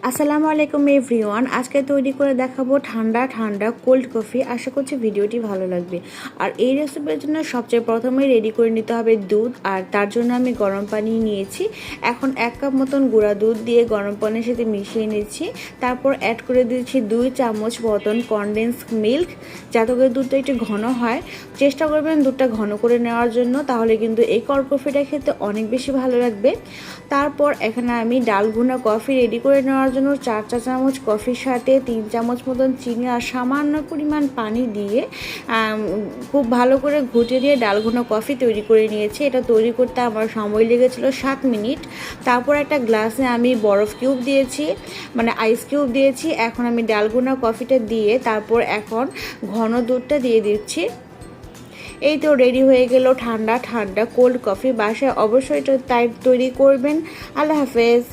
আসসালামু আলাইকুম এভরিওয়ান। আজকে তৈরি করে দেখাবো ঠান্ডা ঠান্ডা কোল্ড কফি। আশা করছি ভিডিওটি ভালো লাগবে। আর এই রেসিপির জন্য সবচেয়ে প্রথমে রেডি করে নিতে হবে দুধ, আর তার জন্য আমি গরম পানি নিয়েছি। এখন 1 কাপ মতন গুঁড়া দুধ দিয়ে গরম পানির সাথে মিশিয়ে নিচ্ছি। তারপর অ্যাড করে দিচ্ছি 2 চামচ মতন কনডেন্স মিল্ক, যাতে করে দুধটা একটু ঘন হয়। চেষ্টা করবেন দুধটা ঘন করে নেওয়ার জন্য, তাহলে কিন্তু এই কোল্ড কফিটা খেতে অনেক বেশি ভালো লাগবে। তারপর এখানে আমি ডাল ভুনা কফি রেডি করে নেওয়ার জন্য 4 চা চামচ কফির সাথে 3 চামচ মতন চিনি আর সামান্য পরিমাণ পানি দিয়ে খুব ভালো করে ঘুটিয়ে দিয়ে ডাল ভুনা কফি তৈরি করে নিয়েছি। এটা তৈরি করতে আমার সময় লেগেছিল 7 মিনিট। তারপর একটা গ্লাসে আমি বরফ কিউব দিয়েছি, মানে আইস কিউব দিয়েছি। এখন আমি ডাল ভুনা কফিটা দিয়ে তারপর এখন ঘন দুধটা দিয়ে দিচ্ছি। এই তো রেডি হয়ে গেল ঠান্ডা ঠান্ডা কোল্ড কফি। বাসায় অবশ্যই তাই তৈরি করবেন। আল্লাহ হাফেজ।